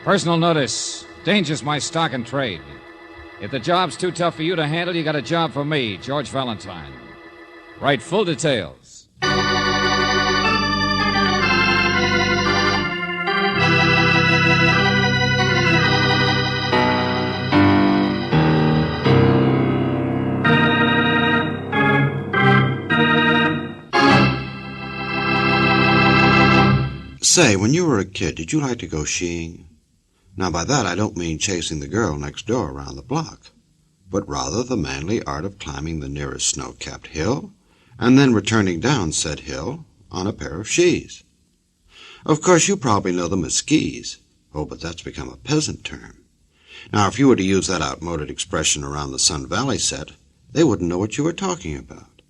Personal notice. Danger's my stock and trade. If the job's too tough for you to handle, you got a job for me, George Valentine. Write full details. Say, when you were a kid, did you like to go skiing? Now, by that I don't mean chasing the girl next door around the block, but rather the manly art of climbing the nearest snow-capped hill and then returning down said hill on a pair of skis. Of course, you probably know them as skis. Oh, but that's become a peasant term. Now, if you were to use that outmoded expression around the Sun Valley set, they wouldn't know what you were talking about.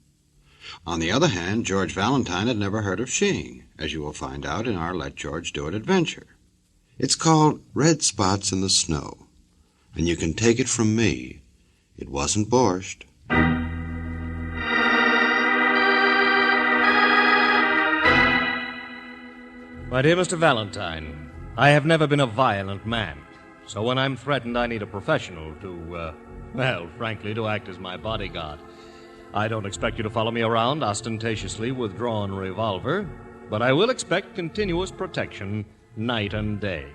On the other hand, George Valentine had never heard of skiing, as you will find out in our Let George Do It adventure. It's called Red Spots in the Snow, and you can take it from me, it wasn't borscht. My dear Mr. Valentine, I have never been a violent man, so when I'm threatened I need a professional to, frankly, to act as my bodyguard. I don't expect you to follow me around ostentatiously with drawn revolver, but I will expect continuous protection night and day.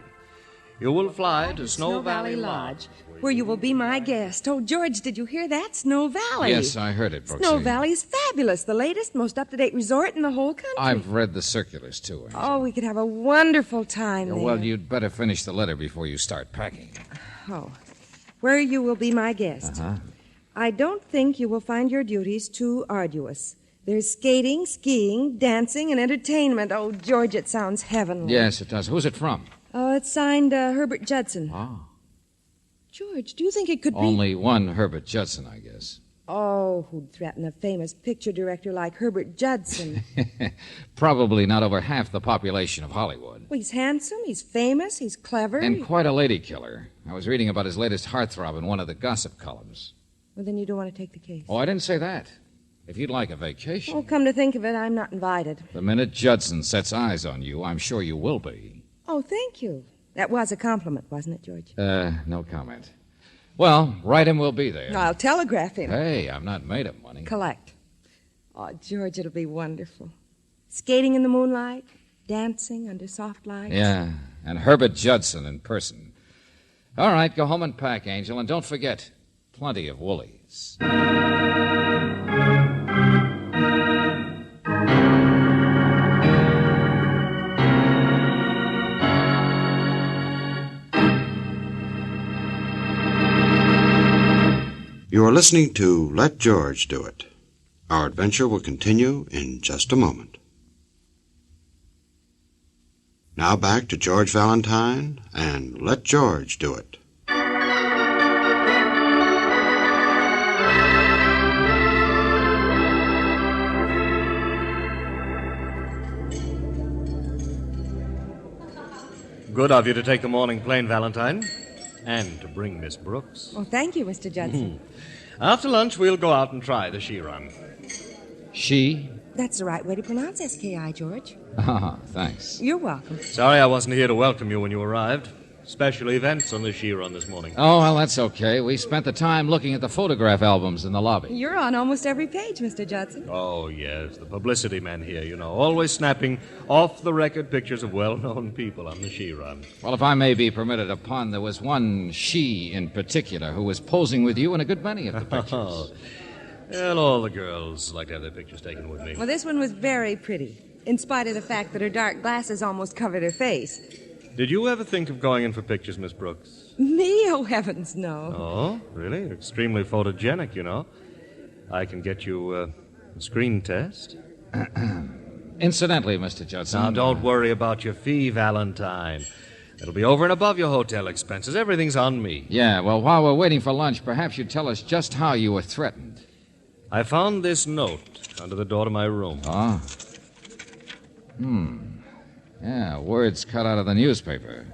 You will fly to Snow Valley Lodge, where you will be my guest. Oh, George, did you hear that? Snow Valley. Yes, I heard it, Brooksy. Snow Valley's fabulous. The latest, most up-to-date resort in the whole country. I've read the circulars, too, Angel. Oh, we could have a wonderful time there. Well, you'd better finish the letter before you start packing. Oh, where you will be my guest. Uh-huh. I don't think you will find your duties too arduous. There's skating, skiing, dancing, and entertainment. Oh, George, it sounds heavenly. Yes, it does. Who's it from? Oh, it's signed Herbert Judson. Oh. George, do you think it could be... Only one Herbert Judson, I guess. Oh, who'd threaten a famous picture director like Herbert Judson? Probably not over half the population of Hollywood. Well, he's handsome, he's famous, he's clever. And quite a lady killer. I was reading about his latest heartthrob in one of the gossip columns. Well, then you don't want to take the case. Oh, I didn't say that. If you'd like a vacation... Oh, come to think of it, I'm not invited. The minute Judson sets eyes on you, I'm sure you will be. Oh, thank you. That was a compliment, wasn't it, George? No comment. Well, write him we'll be there. I'll telegraph him. Hey, I'm not made of money. Collect. Oh, George, it'll be wonderful. Skating in the moonlight, dancing under soft lights. Yeah, and Herbert Judson in person. All right, go home and pack, Angel, and don't forget, plenty of woolies. You are listening to Let George Do It. Our adventure will continue in just a moment. Now back to George Valentine and Let George Do It. Good of you to take the morning plane, Valentine. And to bring Miss Brooks. Oh, thank you, Mr. Judson. After lunch, we'll go out and try the ski run. She? That's the right way to pronounce S-K-I, George. Ah, thanks. You're welcome. Sorry I wasn't here to welcome you when you arrived. Special events on the ski run this morning. Oh, well, that's okay. We spent the time looking at the photograph albums in the lobby. You're on almost every page, Mr. Judson. Oh, yes, the publicity men here, you know, always snapping off-the-record pictures of well-known people on the ski run. Well, if I may be permitted a pun, there was one she in particular who was posing with you in a good many of the pictures. Well, all the girls like to have their pictures taken with me. Well, this one was very pretty, in spite of the fact that her dark glasses almost covered her face. Did you ever think of going in for pictures, Miss Brooks? Me? Oh, heavens, no. Oh, really? You're extremely photogenic, you know. I can get you a screen test. Incidentally, Mr. Judson... Now, don't worry about your fee, Valentine. It'll be over and above your hotel expenses. Everything's on me. Yeah, well, while we're waiting for lunch, perhaps you'd tell us just how you were threatened. I found this note under the door to my room. Oh? Yeah, words cut out of the newspaper.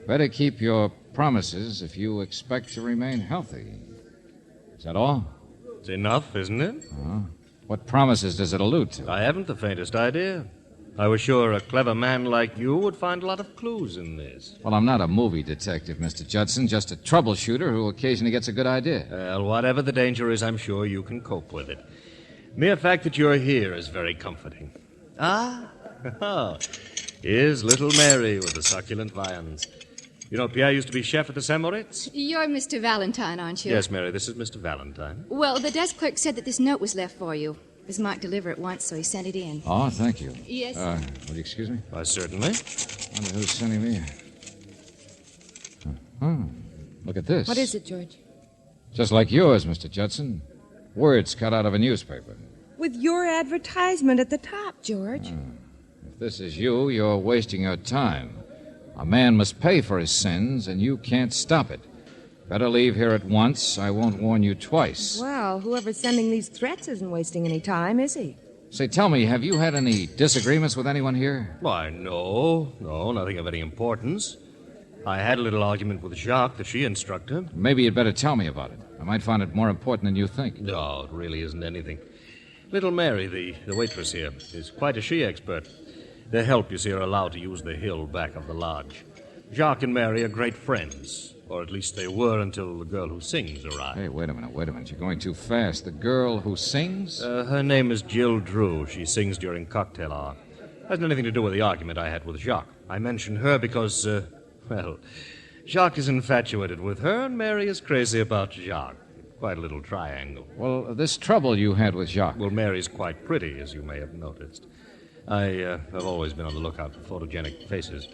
Better keep your promises if you expect to remain healthy. Is that all? It's enough, isn't it? What promises does it allude to? I haven't the faintest idea. I was sure a clever man like you would find a lot of clues in this. Well, I'm not a movie detective, Mr. Judson, just a troubleshooter who occasionally gets a good idea. Well, whatever the danger is, I'm sure you can cope with it. Mere fact that you're here is very comforting. Ah, here's little Mary with the succulent viands. You know, Pierre used to be chef at the St. Moritz? You're Mr. Valentine, aren't you? Yes, Mary, this is Mr. Valentine. Well, the desk clerk said that this note was left for you. Miss Mark delivered it once, so he sent it in. Oh, thank you. Yes. Will you excuse me? Why, certainly. I wonder who's sending me. Look at this. What is it, George? Just like yours, Mr. Judson. Words cut out of a newspaper. With your advertisement at the top, George. If this is you, you're wasting your time. A man must pay for his sins, and you can't stop it. Better leave here at once. I won't warn you twice. Well, whoever's sending these threats isn't wasting any time, is he? Say, tell me, have you had any disagreements with anyone here? Why, no, nothing of any importance. I had a little argument with Jacques, the she instructor. Maybe you'd better tell me about it. I might find it more important than you think. No, it really isn't anything. Little Mary, the waitress here, is quite a she expert. Their help, you see, are allowed to use the hill back of the lodge. Jacques and Mary are great friends, or at least they were until the girl who sings arrived. Hey, wait a minute. You're going too fast. The girl who sings? Her name is Jill Drew. She sings during cocktail hour. Hasn't anything to do with the argument I had with Jacques. I mentioned her because, Jacques is infatuated with her, and Mary is crazy about Jacques. Quite a little triangle. Well, this trouble you had with Jacques. Well, Mary's quite pretty, as you may have noticed. I have always been on the lookout for photogenic faces.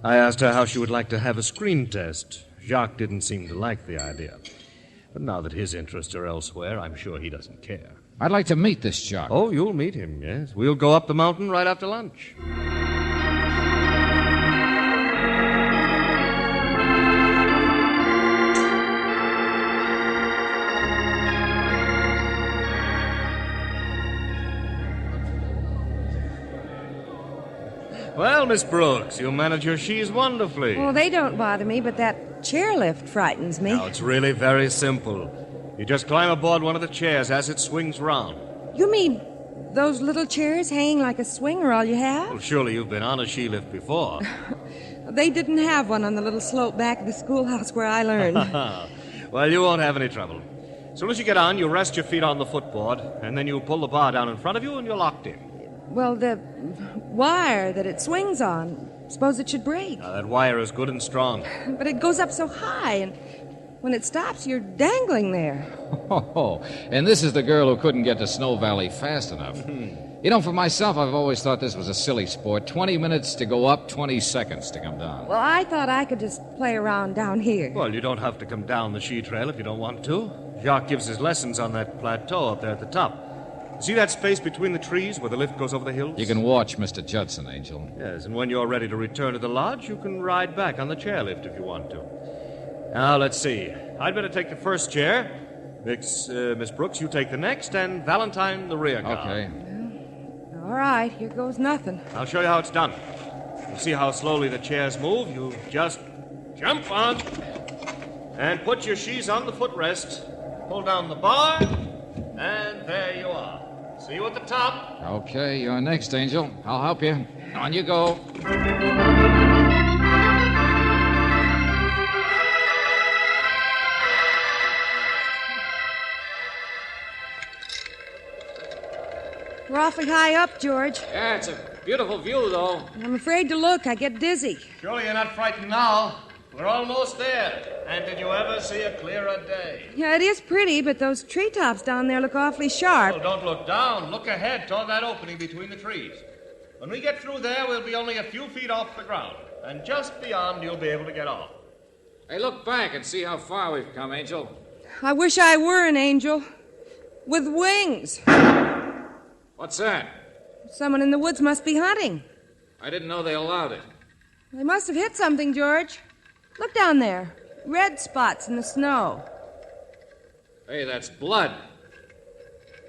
I asked her how she would like to have a screen test. Jacques didn't seem to like the idea. But now that his interests are elsewhere, I'm sure he doesn't care. I'd like to meet this Jacques. Oh, you'll meet him, yes. We'll go up the mountain right after lunch. Well, Miss Brooks, you manage your she's wonderfully. Well, they don't bother me, but that chairlift frightens me. Now, it's really very simple. You just climb aboard one of the chairs as it swings round. You mean those little chairs hanging like a swing are all you have? Well, surely you've been on a she lift before. They didn't have one on the little slope back of the schoolhouse where I learned. Well, you won't have any trouble. As soon as you get on, you rest your feet on the footboard, and then you pull the bar down in front of you, and you're locked in. Well, the wire that it swings on, suppose it should break. Now, that wire is good and strong. But it goes up so high, and when it stops, you're dangling there. Oh, and this is the girl who couldn't get to Snow Valley fast enough. You know, for myself, I've always thought this was a silly sport. 20 minutes to go up, 20 seconds to come down. Well, I thought I could just play around down here. Well, you don't have to come down the she trail if you don't want to. Jacques gives his lessons on that plateau up there at the top. See that space between the trees where the lift goes over the hills? You can watch Mr. Judson, Angel. Yes, and when you're ready to return to the lodge, you can ride back on the chairlift if you want to. Now, let's see. I'd better take the first chair. Miss Brooks, you take the next, and Valentine the rear guard. Okay. All right, here goes nothing. I'll show you how it's done. You see how slowly the chairs move? You just jump on and put your she's on the footrest. Pull down the bar, and there you are. See you at the top. Okay, you're next, Angel. I'll help you. On you go. We're awfully high up, George. Yeah, it's a beautiful view, though. I'm afraid to look. I get dizzy. Surely you're not frightened now. We're almost there. And did you ever see a clearer day? Yeah, it is pretty, but those treetops down there look awfully sharp. Well, don't look down. Look ahead toward that opening between the trees. When we get through there, we'll be only a few feet off the ground. And just beyond, you'll be able to get off. Hey, look back and see how far we've come, Angel. I wish I were an angel. With wings. What's that? Someone in the woods must be hunting. I didn't know they allowed it. They must have hit something, George. Look down there. Red spots in the snow. Hey, that's blood.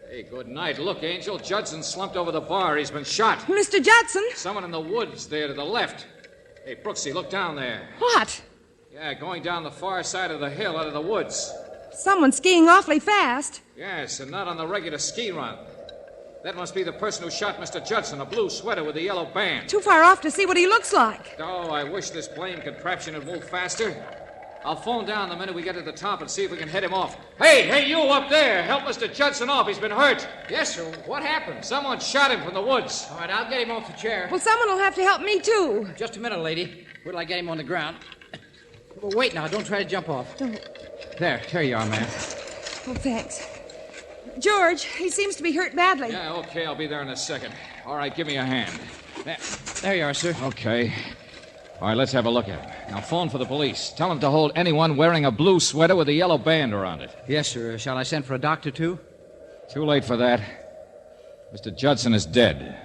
Hey, good night. Look, Angel, Judson slumped over the bar. He's been shot. Mr. Judson? Someone in the woods there to the left. Hey, Brooksy, look down there. What? Yeah, going down the far side of the hill out of the woods. Someone skiing awfully fast. Yes, and not on the regular ski run. That must be the person who shot Mr. Judson, a blue sweater with a yellow band. Too far off to see what he looks like. Oh, I wish this blame contraption would move faster. I'll phone down the minute we get to the top and see if we can head him off. Hey, you up there. Help Mr. Judson off. He's been hurt. Yes, sir. What happened? Someone shot him from the woods. All right, I'll get him off the chair. Well, someone will have to help me, too. Just a minute, lady. Wait till I get him on the ground. Well, wait now. Don't try to jump off. There you are, ma'am. Oh, thanks. George, he seems to be hurt badly. Yeah, okay, I'll be there in a second. All right, give me a hand. There you are, sir. Okay. All right, let's have a look at him. Now, phone for the police. Tell them to hold anyone wearing a blue sweater with a yellow band around it. Yes, sir. Shall I send for a doctor, too? Too late for that. Mr. Judson is dead.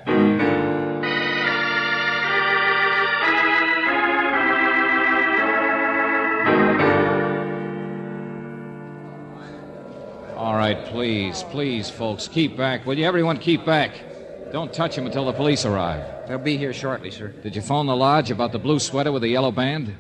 All right, please, folks, keep back. Will you, everyone, keep back? Don't touch him until the police arrive. They'll be here shortly, sir. Did you phone the lodge about the blue sweater with the yellow band?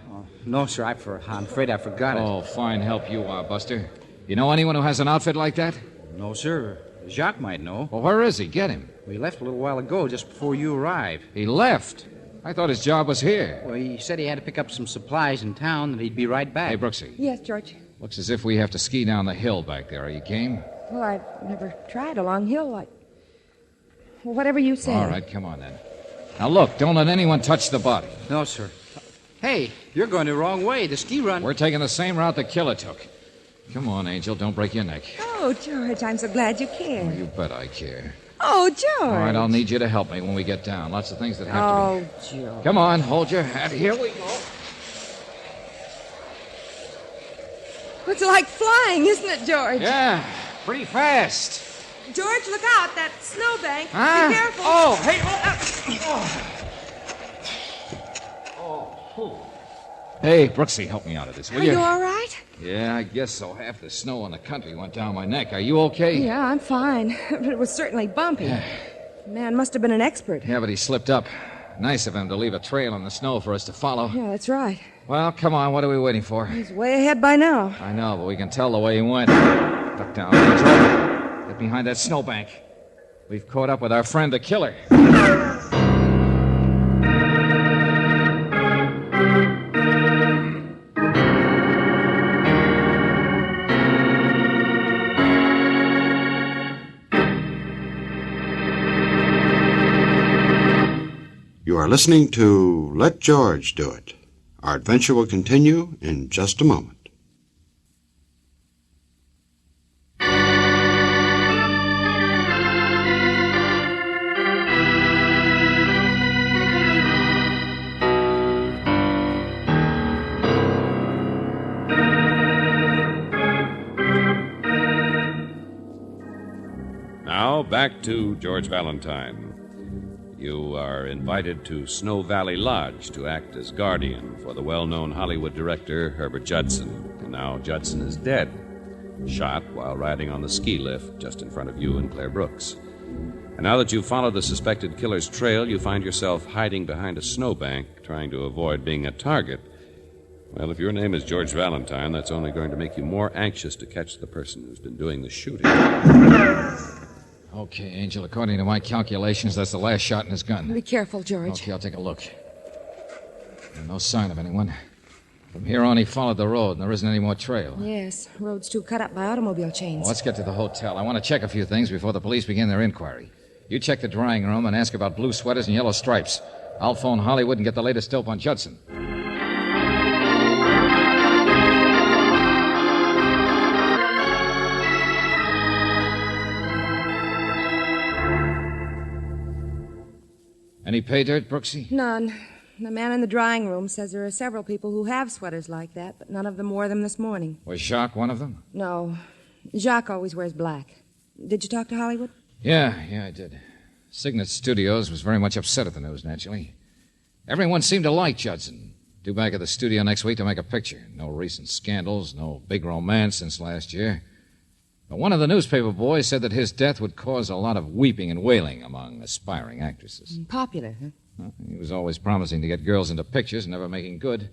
No, sir. I'm afraid I forgot it. Oh, fine help you are, Buster. You know anyone who has an outfit like that? No, sir. Jacques might know. Well, where is he? Get him. We left a little while ago, just before you arrived. He left? I thought his job was here. Well, he said he had to pick up some supplies in town and he'd be right back. Hey, Brooksy. Yes, George. Looks as if we have to ski down the hill back there. Are you game? Well, I've never tried a long hill like... Well, whatever you say. All right, come on then. Now, look, don't let anyone touch the body. No, sir. Hey, you're going the wrong way. The ski run... We're taking the same route the killer took. Come on, Angel, don't break your neck. Oh, George, I'm so glad you care. You bet I care. Oh, George. All right, I'll need you to help me when we get down. Lots of things that have to be... George. Come on, hold your hat. Here we go. It's like flying, isn't it, George? Yeah, pretty fast. George, look out. That snowbank. Huh? Be careful. Oh, hey. Hey, Brooksy, help me out of this, will Are you all right? Yeah, I guess so. Half the snow in the country went down my neck. Are you okay? Yeah, I'm fine. But it was certainly bumpy. The man must have been an expert. Yeah, but he slipped up. Nice of him to leave a trail in the snow for us to follow. Yeah, that's right. Well, come on. What are we waiting for? He's way ahead by now. I know, but we can tell the way he went. Duck down, Angel. Get behind that snowbank. We've caught up with our friend, the killer. You are listening to Let George Do It. Our adventure will continue in just a moment. Now, back to George Valentine. You are invited to Snow Valley Lodge to act as guardian for the well-known Hollywood director Herbert Judson. And now Judson is dead, shot while riding on the ski lift just in front of you and Claire Brooks. And now that you've followed the suspected killer's trail, you find yourself hiding behind a snowbank, trying to avoid being a target. Well, if your name is George Valentine, that's only going to make you more anxious to catch the person who's been doing the shooting. Okay, Angel, according to my calculations, that's the last shot in his gun. Be careful, George. Okay, I'll take a look. No sign of anyone. From here on, he followed the road, and there isn't any more trail. Yes, road's too cut up by automobile chains. Well, let's get to the hotel. I want to check a few things before the police begin their inquiry. You check the drawing room and ask about blue sweaters and yellow stripes. I'll phone Hollywood and get the latest dope on Judson. Any pay dirt, Brooksy? None. The man in the drawing room says there are several people who have sweaters like that, but none of them wore them this morning. Was Jacques one of them? No. Jacques always wears black. Did you talk to Hollywood? Yeah, I did. Signet Studios was very much upset at the news, naturally. Everyone seemed to like Judson. Due back at the studio next week to make a picture. No recent scandals, no big romance since last year. But one of the newspaper boys said that his death would cause a lot of weeping and wailing among aspiring actresses. Popular, huh? Well, he was always promising to get girls into pictures, never making good.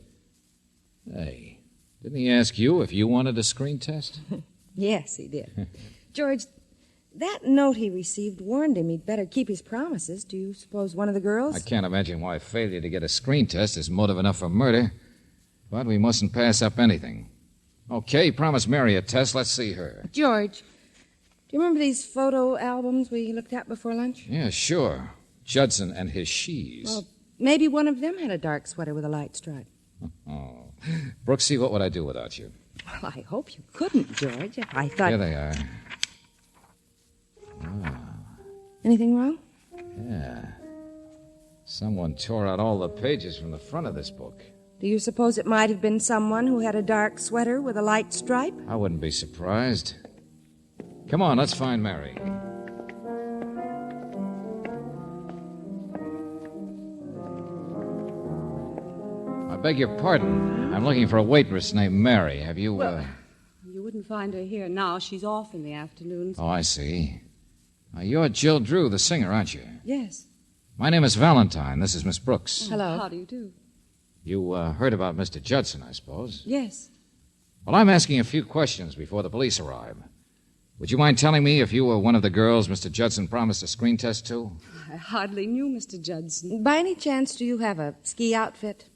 Hey, didn't he ask you if you wanted a screen test? Yes, he did. George, That note he received warned him he'd better keep his promises. Do you suppose one of the girls? I can't imagine why failure to get a screen test is motive enough for murder. But we mustn't pass up anything. Okay, promise Mary a test. Let's see her. George, do you remember these photo albums we looked at before lunch? Yeah, sure. Judson and his she's. Well, maybe one of them had a dark sweater with a light stripe. Oh. Brooksy, what would I do without you? Well, I hope you couldn't, George. I thought... Here they are. Anything wrong? Yeah. Someone tore out all the pages from the front of this book. Do you suppose it might have been someone who had a dark sweater with a light stripe? I wouldn't be surprised. Come on, let's find Mary. I beg your pardon. I'm looking for a waitress named Mary. Have you, You wouldn't find her here now. She's off in the afternoons. Oh, I see. You're Jill Drew, the singer, aren't you? Yes. My name is Valentine. This is Miss Brooks. Hello. How do you do? You heard about Mr. Judson, I suppose. Yes. Well, I'm asking a few questions before the police arrive. Would you mind telling me if you were one of the girls Mr. Judson promised a screen test to? I hardly knew Mr. Judson. By any chance, do you have a ski outfit?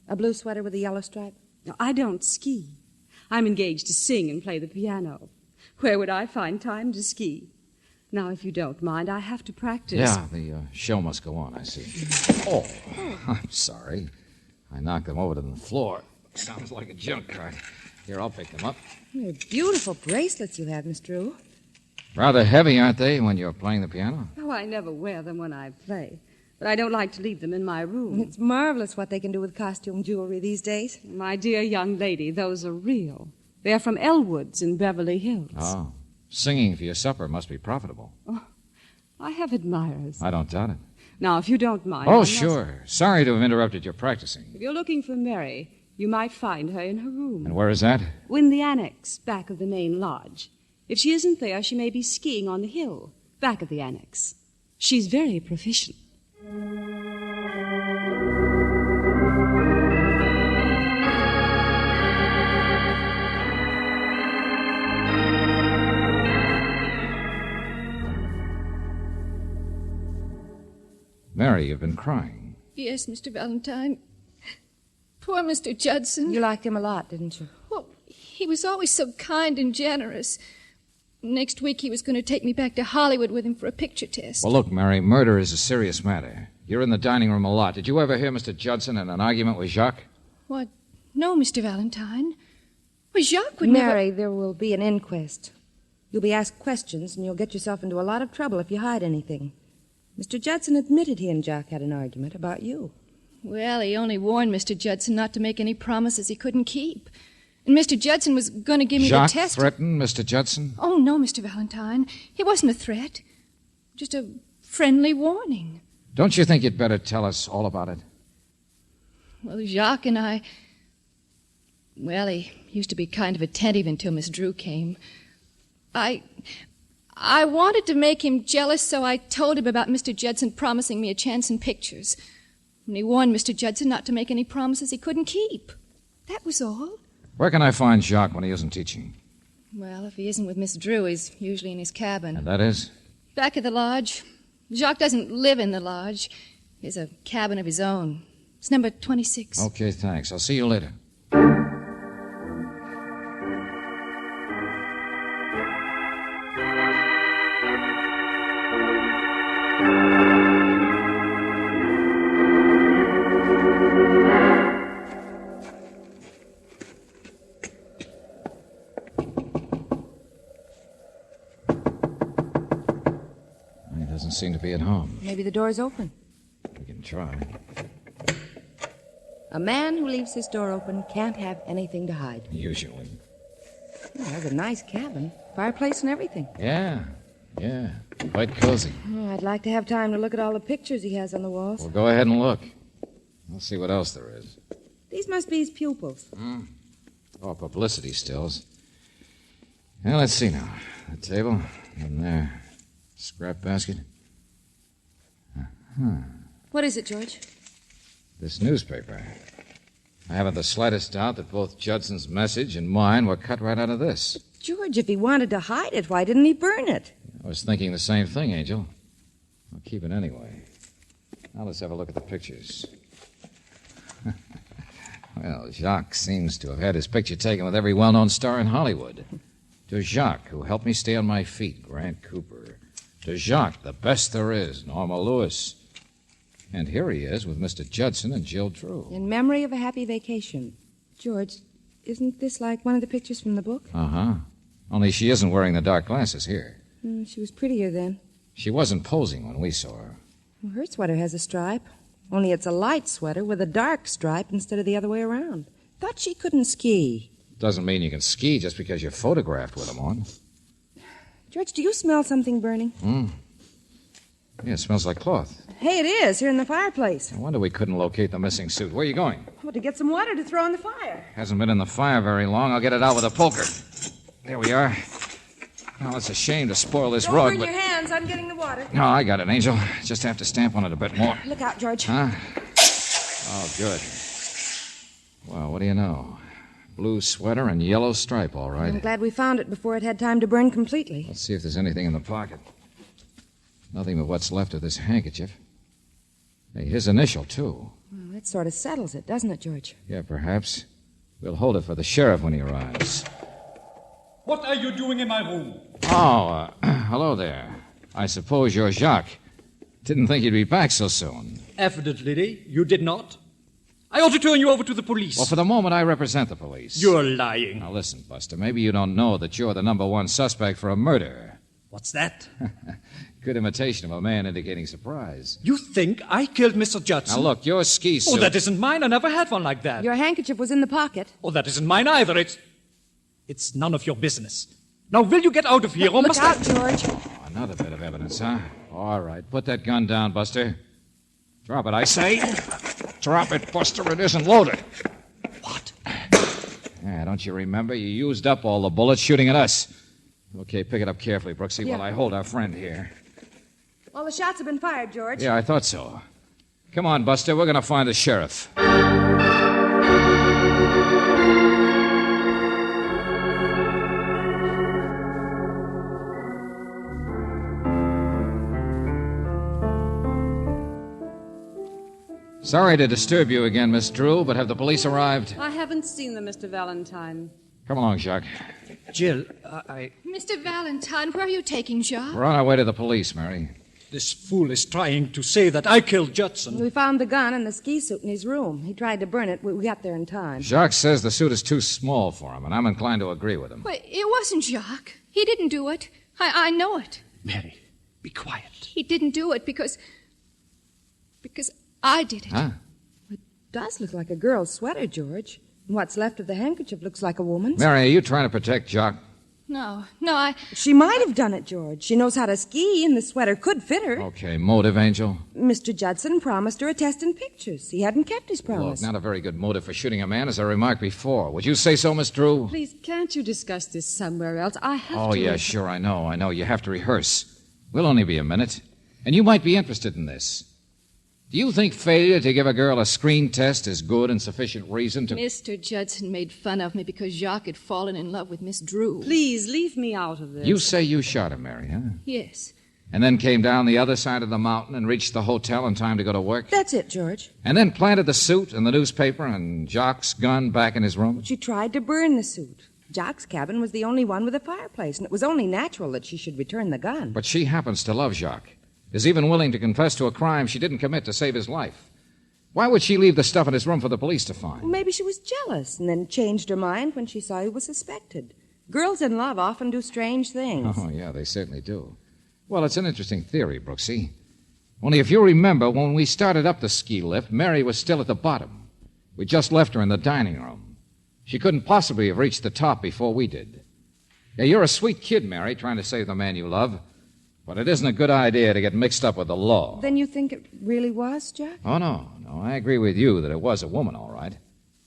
A blue sweater with a yellow stripe? No, I don't ski. I'm engaged to sing and play the piano. Where would I find time to ski? Now, if you don't mind, I have to practice. Yeah, the show must go on, I see. Oh, I'm sorry. I knocked them over to the floor. Sounds like a junk cart. Here, I'll pick them up. They're beautiful bracelets you have, Miss Drew. Rather heavy, aren't they, when you're playing the piano? Oh, I never wear them when I play. But I don't like to leave them in my room. It's marvelous what they can do with costume jewelry these days. My dear young lady, those are real. They're from Elwood's in Beverly Hills. Oh, singing for your supper must be profitable. Oh, I have admirers. I don't doubt it. Now, if you don't mind... Oh, sure. Sorry to have interrupted your practicing. If you're looking for Mary, you might find her in her room. And where is that? In the annex, back of the main lodge. If she isn't there, she may be skiing on the hill, back of the annex. She's very proficient. Mary, you've been crying. Yes, Mr. Valentine. Poor Mr. Judson. You liked him a lot, didn't you? Well, he was always so kind and generous. Next week he was going to take me back to Hollywood with him for a picture test. Well, look, Mary, murder is a serious matter. You're in the dining room a lot. Did you ever hear Mr. Judson in an argument with Jacques? What? No, Mr. Valentine. Well, Jacques would never... Mary, there will be an inquest. You'll be asked questions, and you'll get yourself into a lot of trouble if you hide anything. Mr. Judson admitted he and Jacques had an argument about you. Well, he only warned Mr. Judson not to make any promises he couldn't keep. And Mr. Judson was going to give me Jacques the test. threatened Mr. Judson? Oh, no, Mr. Valentine. It wasn't a threat. Just a friendly warning. Don't you think you'd better tell us all about it? Well, Jacques and I... Well, he used to be kind of attentive until Miss Drew came. I wanted to make him jealous, so I told him about Mr. Judson promising me a chance in pictures. And he warned Mr. Judson not to make any promises he couldn't keep. That was all. Where can I find Jacques when he isn't teaching? Well, if he isn't with Miss Drew, he's usually in his cabin. And that is? Back at the lodge. Jacques doesn't live in the lodge. He has a cabin of his own. It's number 26. Okay, thanks. I'll see you later. Seem to be at home. Maybe the door's open. We can try. A man who leaves his door open can't have anything to hide. Usually. Well, that's a nice cabin. Fireplace and everything. Yeah. Quite cozy. Oh, I'd like to have time to look at all the pictures he has on the walls. Well, go ahead and look. We'll see what else there is. These must be his pupils. Oh, publicity stills. Well, let's see now. The table. And there. Scrap basket. What is it, George? This newspaper. I haven't the slightest doubt that both Judson's message and mine were cut right out of this. George, if he wanted to hide it, why didn't he burn it? I was thinking the same thing, Angel. I'll keep it anyway. Now let's have a look at the pictures. Well, Jacques seems to have had his picture taken with every well-known star in Hollywood. To Jacques, who helped me stay on my feet, Grant Cooper. To Jacques, the best there is, Norma Lewis. And here he is with Mr. Judson and Jill Drew. In memory of a happy vacation. George, isn't this like one of the pictures from the book? Uh-huh. Only she isn't wearing the dark glasses here. She was prettier then. She wasn't posing when we saw her. Well, her sweater has a stripe. Only it's a light sweater with a dark stripe instead of the other way around. Thought she couldn't ski. Doesn't mean you can ski just because you're photographed with them on. George, do you smell something burning? Yeah, it smells like cloth. Hey, it is, here in the fireplace. No wonder we couldn't locate the missing suit. Where are you going? Well, to get some water to throw in the fire. Hasn't been in the fire very long. I'll get it out with a poker. There we are. Well, it's a shame to spoil this Don't rug, burn but... your hands. I'm getting the water. No, I got it, Angel. Just have to stamp on it a bit more. Look out, George. Huh? Oh, good. Well, what do you know? Blue sweater and yellow stripe, all right. I'm glad we found it before it had time to burn completely. Let's see if there's anything in the pocket. Nothing but what's left of this handkerchief. Hey, his initial, too. Well, that sort of settles it, doesn't it, George? Yeah, perhaps. We'll hold it for the sheriff when he arrives. What are you doing in my room? Oh, hello there. I suppose you're Jacques. Didn't think you'd be back so soon. Evidently, you did not. I ought to turn you over to the police. Well, for the moment, I represent the police. You're lying. Now, listen, Buster, maybe you don't know that you're the #1 suspect for a murder. What's that? Good imitation of a man indicating surprise. You think I killed Mr. Judson? Now, look, your ski suit... Oh, that isn't mine. I never had one like that. Your handkerchief was in the pocket. Oh, that isn't mine either. It's none of your business. Now, will you get out of here, or Look must out, I... George. Oh, another bit of evidence, huh? All right, put that gun down, Buster. Drop it, I say. Drop it, Buster. It isn't loaded. What? Yeah, don't you remember? You used up all the bullets shooting at us. Okay, pick it up carefully, Brooksy, while I hold our friend here. Well, the shots have been fired, George. Yeah, I thought so. Come on, Buster. We're going to find the sheriff. Sorry to disturb you again, Miss Drew, but have the police arrived? I haven't seen them, Mr. Valentine. Come along, Jacques. Jill, Mr. Valentine, where are you taking Jacques? We're on our way to the police, Mary. This fool is trying to say that I killed Judson. We found the gun and the ski suit in his room. He tried to burn it. We got there in time. Jacques says the suit is too small for him, and I'm inclined to agree with him. Wait, it wasn't Jacques. He didn't do it. I know it. Mary, be quiet. He didn't do it because I did it. Huh? It does look like a girl's sweater, George. And what's left of the handkerchief looks like a woman's. Mary, are you trying to protect Jacques? No, She might have done it, George. She knows how to ski, and the sweater could fit her. Okay, motive, Angel? Mr. Judson promised her a test in pictures. He hadn't kept his promise. Look, not a very good motive for shooting a man, as I remarked before. Would you say so, Miss Drew? Please, can't you discuss this somewhere else? I have to... Oh, yeah, sure, I know. You have to rehearse. We'll only be a minute. And you might be interested in this. Do you think failure to give a girl a screen test is good and sufficient reason to... Mr. Judson made fun of me because Jacques had fallen in love with Miss Drew. Please, leave me out of this. You say you shot him, Mary, huh? Yes. And then came down the other side of the mountain and reached the hotel in time to go to work? That's it, George. And then planted the suit and the newspaper and Jacques' gun back in his room? She tried to burn the suit. Jacques' cabin was the only one with a fireplace, and it was only natural that she should return the gun. But she happens to love Jacques. Is even willing to confess to a crime she didn't commit to save his life. Why would she leave the stuff in his room for the police to find? Well, maybe she was jealous and then changed her mind when she saw he was suspected. Girls in love often do strange things. Oh, yeah, they certainly do. Well, it's an interesting theory, Brooksy. Only if you remember, when we started up the ski lift, Mary was still at the bottom. We just left her in the dining room. She couldn't possibly have reached the top before we did. Yeah, you're a sweet kid, Mary, trying to save the man you love. But it isn't a good idea to get mixed up with the law. Then you think it really was, Jack? Oh, no. I agree with you that it was a woman, all right.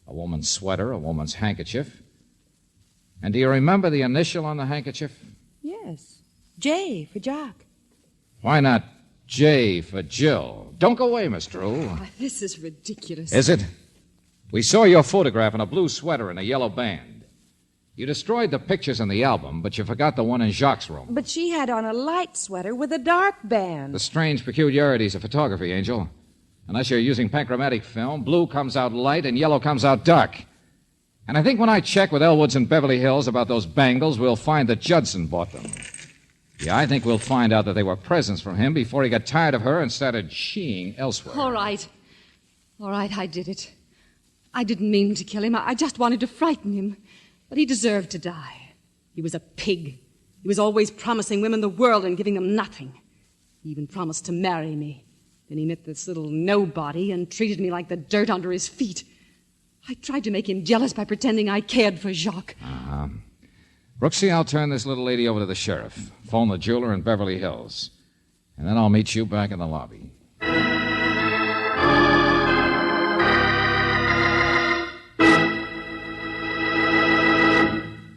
A woman's sweater, a woman's handkerchief. And do you remember the initial on the handkerchief? Yes. J for Jack. Why not J for Jill? Don't go away, Miss Drew. Oh, this is ridiculous. Is it? We saw your photograph in a blue sweater and a yellow band. You destroyed the pictures in the album, but you forgot the one in Jacques' room. But she had on a light sweater with a dark band. The strange peculiarities of photography, Angel. Unless you're using panchromatic film, blue comes out light and yellow comes out dark. And I think when I check with Elwood's in Beverly Hills about those bangles, we'll find that Judson bought them. Yeah, I think we'll find out that they were presents from him before he got tired of her and started sheeing elsewhere. All right, I did it. I didn't mean to kill him. I just wanted to frighten him. But he deserved to die. He was a pig. He was always promising women the world and giving them nothing. He even promised to marry me. Then he met this little nobody and treated me like the dirt under his feet. I tried to make him jealous by pretending I cared for Jacques. Brooksy, I'll turn this little lady over to the sheriff. Phone the jeweler in Beverly Hills. And then I'll meet you back in the lobby.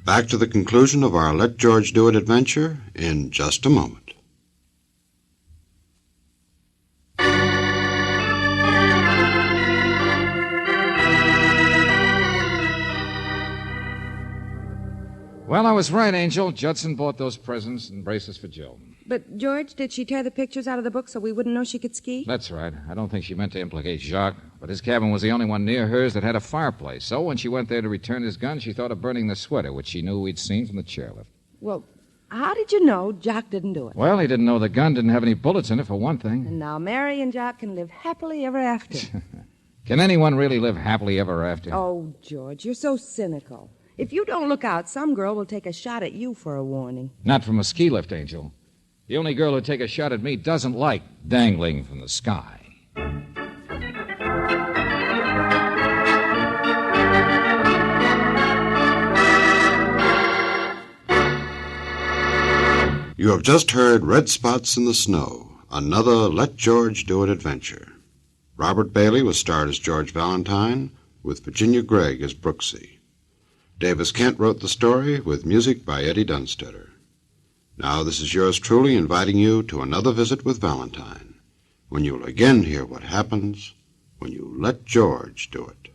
Back to the conclusion of our Let George Do It adventure in just a moment. Well, I was right, Angel. Judson bought those presents and braces for Jill. But, George, did she tear the pictures out of the book so we wouldn't know she could ski? That's right. I don't think she meant to implicate Jacques, but his cabin was the only one near hers that had a fireplace. So when she went there to return his gun, she thought of burning the sweater, which she knew we'd seen from the chairlift. Well, how did you know Jacques didn't do it? Well, he didn't know the gun didn't have any bullets in it, for one thing. And now Mary and Jacques can live happily ever after. Can anyone really live happily ever after? Oh, George, you're so cynical. If you don't look out, some girl will take a shot at you for a warning. Not from a ski lift, Angel. The only girl who'd take a shot at me doesn't like dangling from the sky. You have just heard Red Spots in the Snow, another Let George Do It adventure. Robert Bailey was starred as George Valentine, with Virginia Gregg as Brooksy. Davis Kent wrote the story, with music by Eddie Dunstetter. Now this is yours truly inviting you to another visit with Valentine, when you'll again hear what happens when you let George do it.